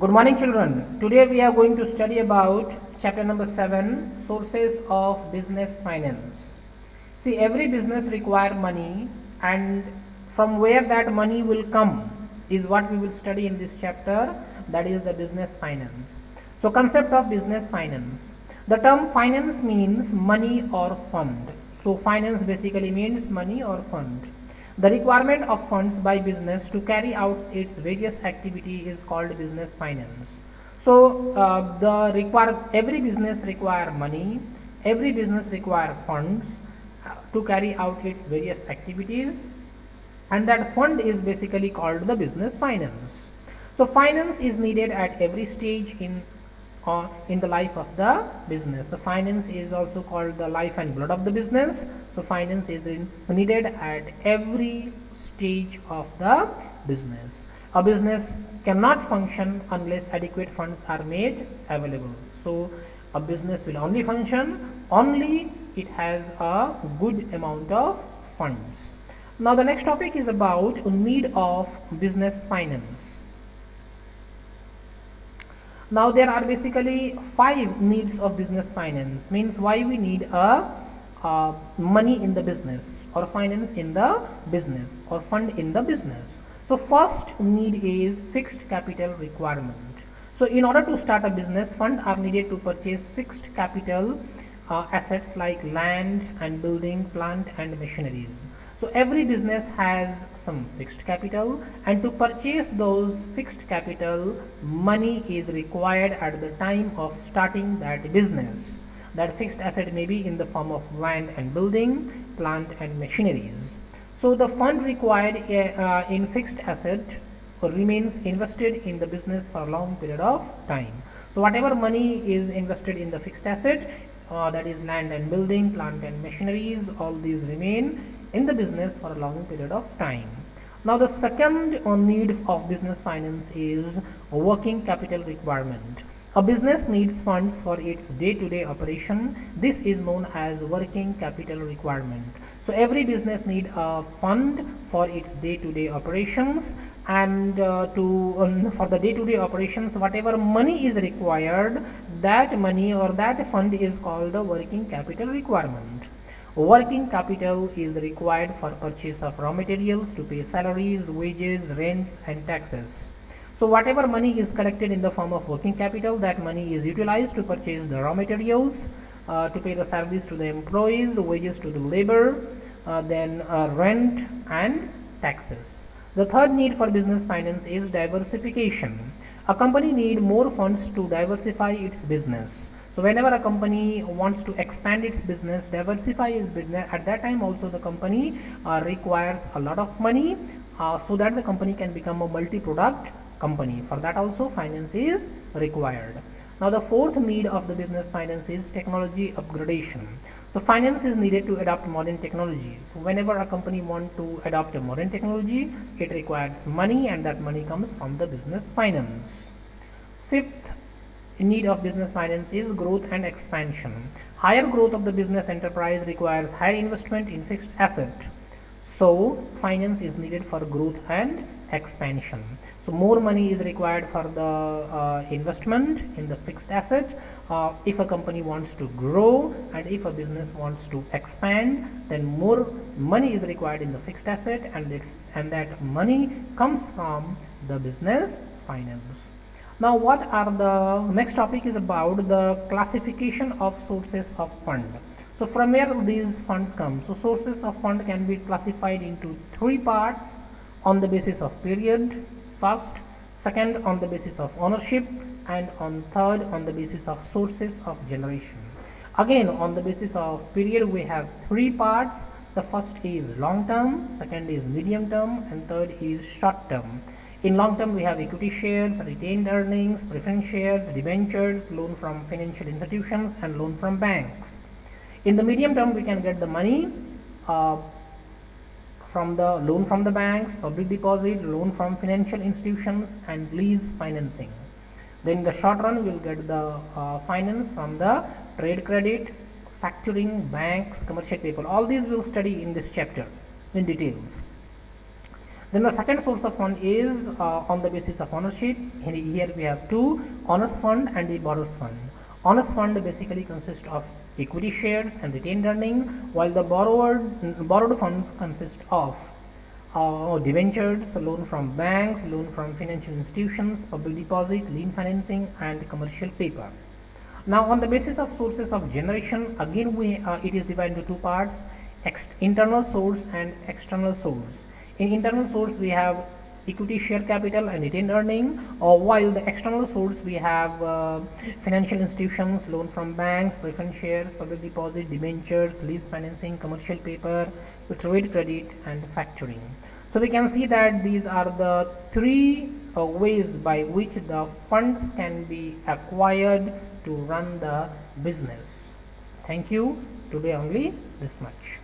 Good morning, children. Today we are going to study about chapter number 7, sources of business finance. See, every business require money, and from where that money will come is what we will study in this chapter, that is the business finance. So, concept of business finance. The term finance means money or fund. So, finance basically means money or fund. The requirement of funds by business to carry out its various activity is called business finance. So every business require money, every business require funds to carry out its various activities, and that fund is basically called the business finance. So finance is needed at every stage in the life of the business. The finance is also called the life and blood of the business. So finance is needed at every stage of the business. A business cannot function unless adequate funds are made available. So a business will only function only it has a good amount of funds. Now the next topic is about need of business finance. Now there are basically 5 needs of business finance, means why we need money in the business or finance in the business or fund in the business. So first need is fixed capital requirement. So in order to start a business, fund are needed to purchase fixed capital assets like land and building, plant and machineries. So every business has some fixed capital, and to purchase those fixed capital, money is required at the time of starting that business. That fixed asset may be in the form of land and building, plant and machineries. So the fund required in fixed asset remains invested in the business for a long period of time. So whatever money is invested in the fixed asset, that is land and building, plant and machineries, all these remain in the business for a long period of time. Now the second need of business finance is working capital requirement. A business needs funds for its day-to-day operation. This is known as working capital requirement. So every business need a fund for its day-to-day operations, and for the day-to-day operations, whatever money is required, that money or that fund is called a working capital requirement. Working capital is required for purchase of raw materials, to pay salaries, wages, rents and taxes. So whatever money is collected in the form of working capital, that money is utilized to purchase the raw materials, to pay the salaries to the employees, wages to the labor, then rent and taxes. The third need for business finance is diversification. A company needs more funds to diversify its business. So whenever a company wants to expand its business, diversify its business, at that time also the company requires a lot of money, so that the company can become a multi-product company. For that also finance is required. Now the fourth need of the business finance is technology upgradation. So finance is needed to adopt modern technology. So whenever a company wants to adopt a modern technology, it requires money, and that money comes from the business finance. Fifth need of business finance is growth and expansion. Higher growth of the business enterprise requires higher investment in fixed asset. So finance is needed for growth and expansion. So more money is required for the investment in the fixed asset if a company wants to grow, and if a business wants to expand, then more money is required in the fixed asset, and that money comes from the business finance. Now what are the next topic is about the classification of sources of fund. So from where these funds come? So sources of fund can be classified into 3 parts on the basis of period, first, second on the basis of ownership, and on third on the basis of sources of generation. Again, on the basis of period we have 3 parts. The first is long term, second is medium term, and third is short term. In long term we have equity shares, retained earnings, preference shares, debentures, loan from financial institutions and loan from banks. In the medium term we can get the money from the loan from the banks, public deposit, loan from financial institutions and lease financing. Then in the short run we will get the finance from the trade credit, factoring, banks, commercial paper. All these we will study in this chapter in details. Then the second source of fund is on the basis of ownership. Here we have two, owners fund and the borrowers fund. Owners fund basically consists of equity shares and retained earning, while the borrowed funds consist of debentures, loan from banks, loan from financial institutions, public deposit, lien financing, and commercial paper. Now, on the basis of sources of generation, again it is divided into two parts: internal source and external source. In internal source, we have equity share capital and retained earning, or while the external source we have financial institutions, loan from banks, preference shares, public deposit, debentures, lease financing, commercial paper, trade credit, and factoring. So we can see that these are the three ways by which the funds can be acquired to run the business. Thank you. Today only this much.